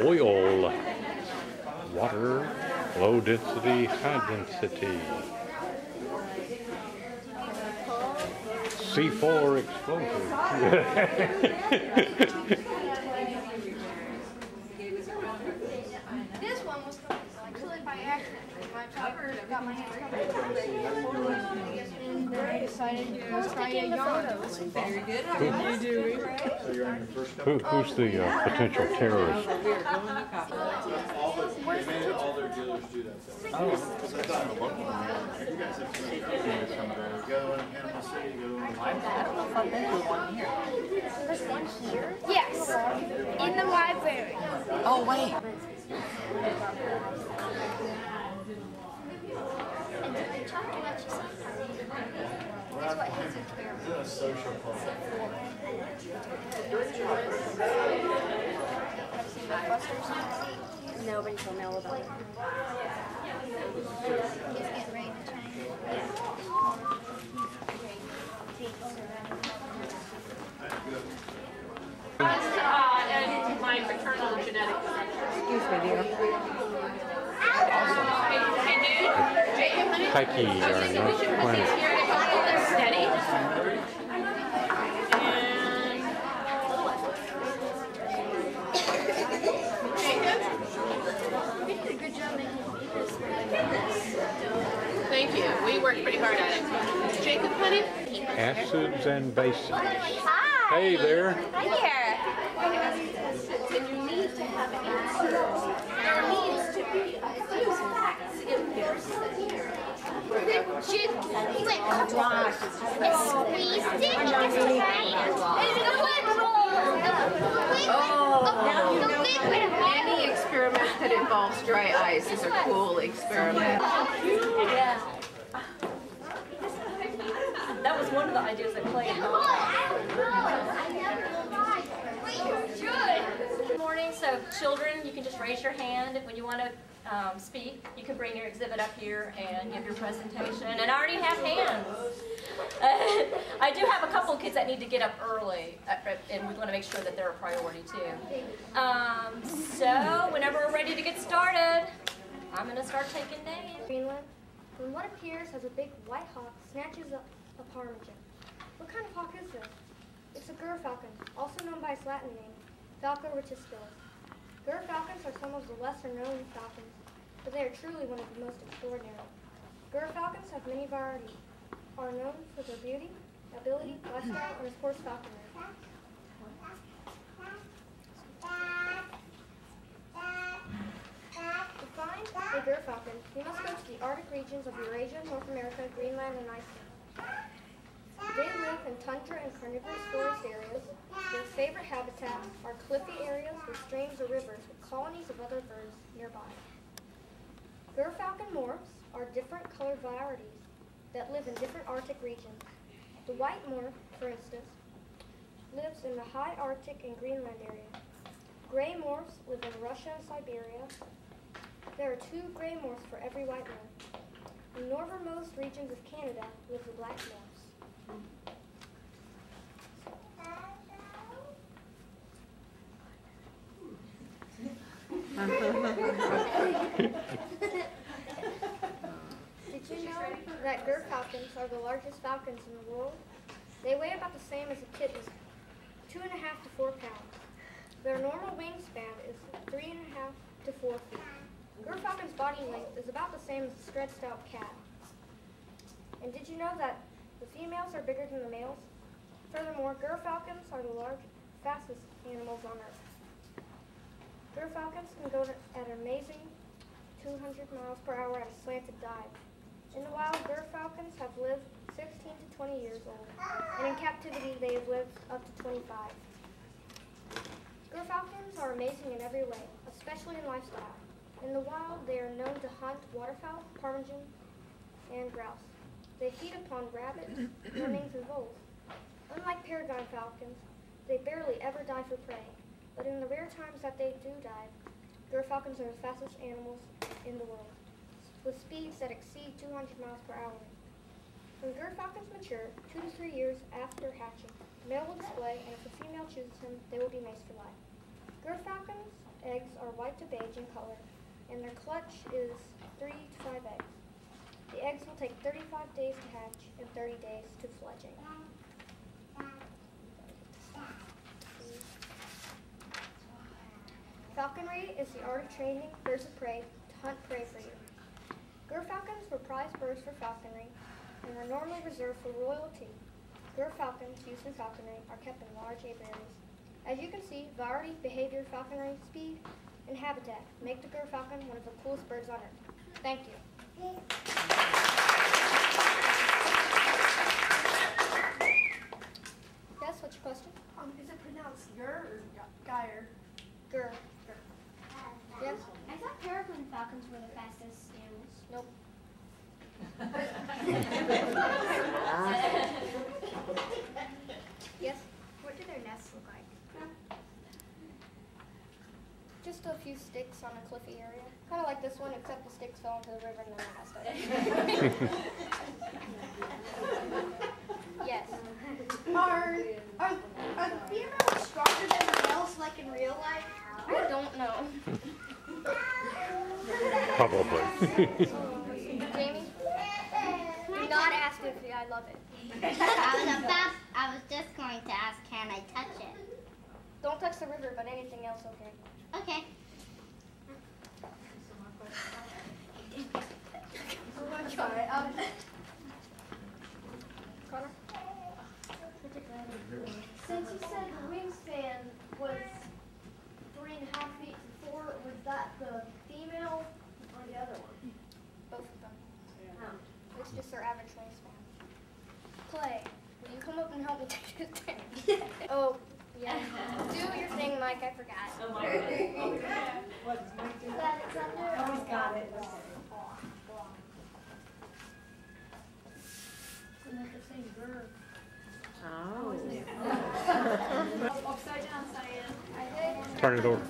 Oil, water, low density, high density. C4 explosive. This one was actually by accident. My cover got my hands covered. Very excited to try a yarn. Very good. How did you do? Who's the potential terrorist? All their dealers do that. Oh, it's on the local market. You guys have some go in Panama City, go in I don't know if I've been to one here. There's one here? Yes. In the library. Oh, wait. That's what his experiment. a social club. Nobody told me all about it. He's getting ready to change. And my fraternal genetic structure. Excuse me, dear. Hey, dude. Jacob, honey. Pikey, I was thinking we should put these here to help hold them steady. Thank you. We worked pretty hard at it. Jacob, honey? Acids and bases. Hi. Hey there. Hi there. And you need to have answers. There needs to be a few facts in there. He went across and squeezed it and gets the rain. And the lid rolled. Now you know Any experiment that involves dry ice is a cool experiment. Yeah. That was one of the ideas that Clay had. Good morning. So children, you can just raise your hand when you want to speak. You can bring your exhibit up here and give your presentation. And I already have hands. I do have a couple of kids that need to get up early, and we want to make sure that they're a priority too. So whenever we're ready to get started, I'm going to start taking names. Greenland, when what appears as a big white hawk snatches up a ptarmigan. What kind of hawk is this? It's a gerfalcon, also known by its Latin name, Falco retiscus. Gerfalcons are some of the lesser-known falcons, but they are truly one of the most extraordinary. Gerfalcons have many varieties, are known for their beauty, ability, lifestyle, and of course falconry. To find a gerfalcon, you must go to the Arctic regions of Eurasia, North America, Greenland, and Iceland. They live in tundra and carnivorous forest areas. Their favorite habitats are cliffy areas with streams or rivers with colonies of other birds nearby. Gerfalcon morphs are different colored varieties that live in different Arctic regions. The white morph, for instance, lives in the high Arctic and Greenland area. Gray morphs live in Russia and Siberia. There are 2 gray morphs for every white morph. In the northernmost regions of Canada live the black morphs. Did you know that gerfalcons are the largest falcons in the world? They weigh about the same as a kitten, 2.5 to 4 pounds. Their normal wingspan is 3.5 to 4 feet. Gerfalcon's body length is about the same as a stretched-out cat. And did you know that the females are bigger than the males? Furthermore, gerfalcons are the fastest animals on Earth. Gerfalcons can go at an amazing 200 miles per hour at a slanted dive. In the wild, gerfalcons have lived 16 to 20 years old, and in captivity they have lived up to 25. Gerfalcons are amazing in every way, especially in lifestyle. In the wild, they are known to hunt waterfowl, ptarmigan, and grouse. They feed upon rabbits, lemmings, and voles. Unlike peregrine falcons, they barely ever dive for prey, but in the rare times that they do dive, gerfalcons are the fastest animals in the world, with speeds that exceed 200 miles per hour. When Gerfalcons mature 2 to 3 years after hatching. The male will display, and if the female chooses him, they will be maced for life. Gerfalcons' eggs are white to beige in color, and their clutch is 3 to 5 eggs. The eggs will take 35 days to hatch and 30 days to fledging. Falconry is the art of training birds of prey to hunt prey for you. Gerfalcons were prized birds for falconry and were normally reserved for royalty. Gerfalcons used in falconry are kept in large aviaries. As you can see, variety, behavior, falconry, speed, and habitat make the Gerfalcon one of the coolest birds on earth. Thank you. Yes, what's your question? Is it pronounced ger or gyre? Ger. Yes? I thought peregrine falcons were the fastest animals. Nope. Yes? What do their nests look like? Just a few sticks on a cliffy area. Kind of like this one, except the sticks fell into the river and then I messed up. Yes. Are females stronger than males like in real life? I don't know. Probably. Jamie? Do not ask if I love it. I was just going to ask, can I touch it? Don't touch the river, but anything else okay. Okay. Sorry. Connor? Since you said the wingspan was 3.5 feet to 4, was that the female or the other one? Both of them. Oh. It's just their average wingspan. Clay, will you come up and help me take this down? Oh, yeah. Do your thing, Mike. I forgot. Always got it. Oh. Upside down, Cyan. Turn it over.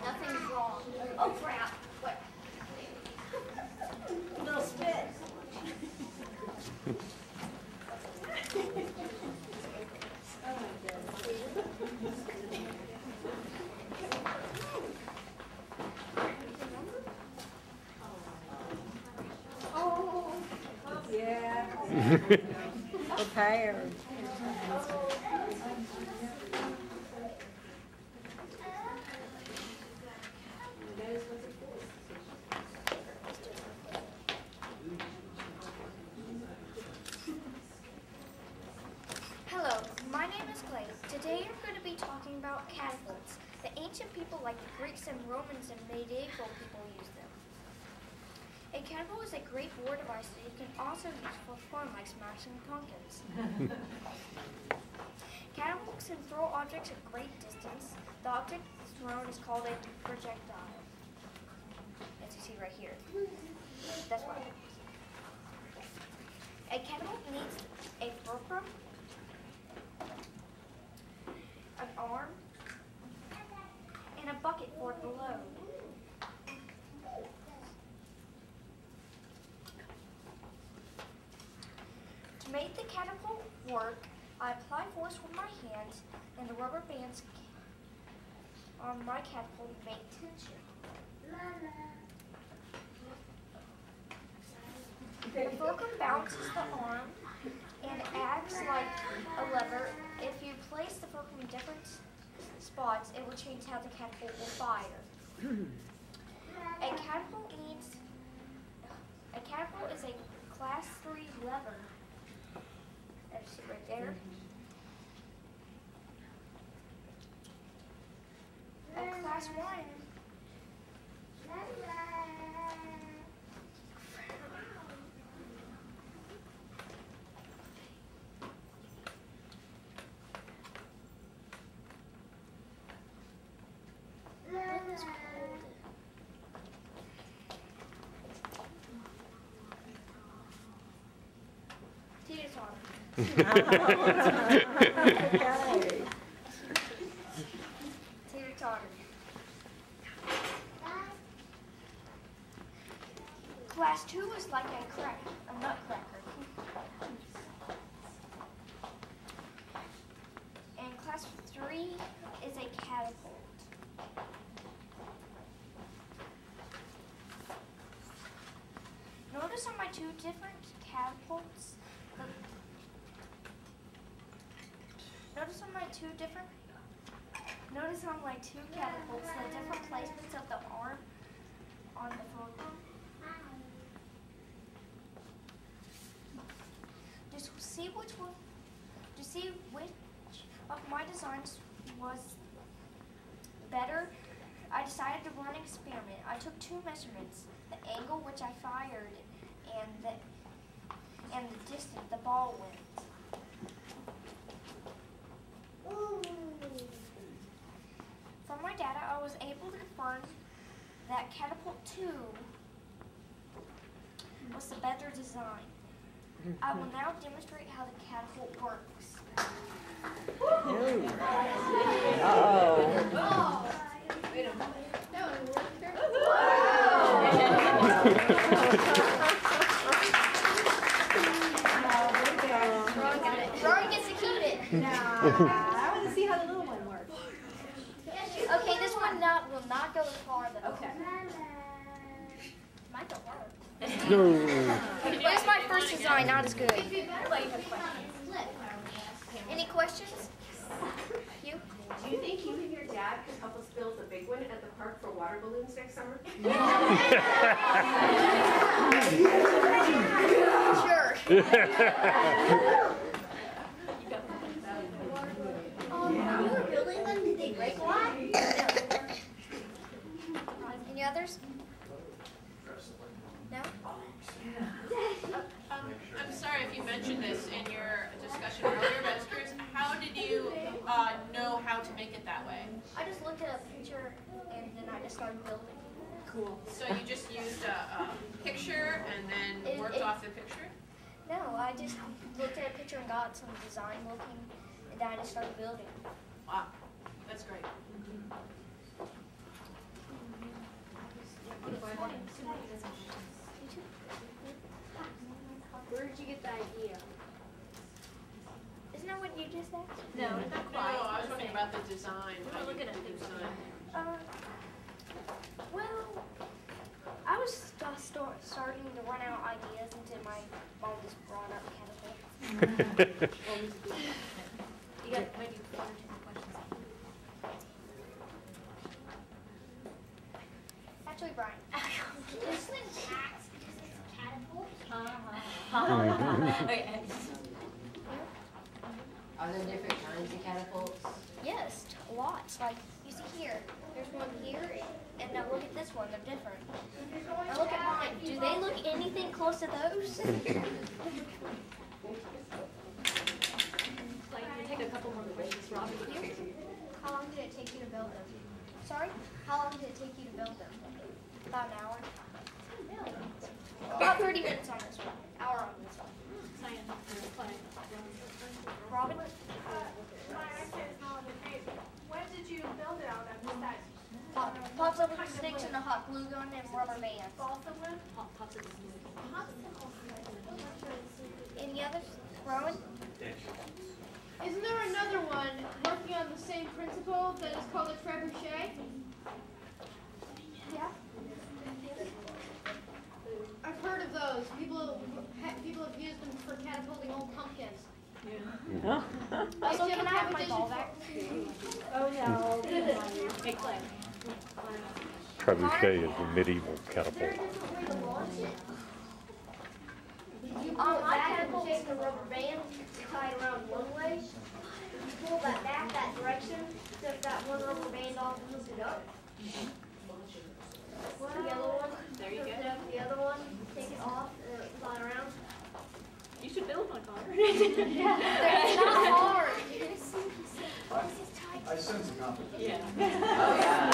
Nothing's wrong. Oh crap! What? Little spit. Oh. Yeah. Prepared. Hello, my name is Clay. Today I'm going to be talking about catapults. The ancient people like the Greeks and Romans and medieval people used them. A catapult is a great war device that you can also use for fun like smashing pumpkins. Catapults can throw objects at great distance. The object thrown is called a projectile. As you see right here. That's why. A catapult needs a fulcrum, an arm, and a bucket for the load. To make the catapult work, I apply force with my hands, and the rubber bands on my catapult make tension. The fulcrum bounces the arm and acts like a lever. If you place the fulcrum in different spots, it will change how the catapult will fire. A catapult is a class 3 lever. As you see right there. A class 1. Teeter-totter. Class 2 is like a nutcracker. And class 3 is a catapult. Notice on my two different catapults, notice on my two catapults the different placements of the arm on the forearm. To see which of my designs was better, I decided to run an experiment. I took two measurements: the angle which I fired and the distance the ball went. From my data, I was able to confirm that Catapult 2 was the better design. I will now demonstrate how the catapult works. Rory gets to keep it. I want to see how the little one works. Okay, this one will not go as far though. Okay. Might go far. No. But it's my first design, not as good. Any questions? You? Do you think you and your dad could help us build the big one at the park for water balloons next summer? Sure. You were building them, did they break a lot? Any others? No? I'm sorry if you mentioned this in your discussion earlier, but I was curious, how did you know how to make it that way? I just looked at a picture and then I just started building. Cool. So you just used a picture and then worked off the picture? No, I just looked at a picture and got some design looking, and then I just started building. Wow, that's great. Where did you get the idea? Isn't that what you just asked? No, not No, quite. I was wondering about the design. We're looking at the design. Well, I was starting to run out of ideas until my mom just brought up catapult. You got maybe 1 or 2 questions. Actually, Brian. This one acts because it's a catapult. Okay. Are there different kinds of catapults? Yes, lots. Like, you see here, there's one here, and now look at this one, they're different. Now look at mine. Do they look anything close to those? Like, we'll take a couple more questions, Robbie. How long did it take you to build them? Sorry? How long did it take you to build them? About an hour. About 30 minutes on this one. Hour on this one. Robin? When did you build it out of? Was that Popsicle sticks and a hot glue gun and rubber bands. Any others? Rowan? Isn't there another one working on the same principle that is called a trebuchet? Yeah. I've heard of those. People have used them for catapulting old pumpkins. Also, can I have my ball back? Trebuchet is a medieval catapult. My catapult takes the rubber band tied around one way. You pull that back that direction, lift that one rubber band off and hook it up. The other one, There you hook go. it up, the other one, take it off, and slide around. You should build one, Connor. It's not hard. I sense a competition. Yeah.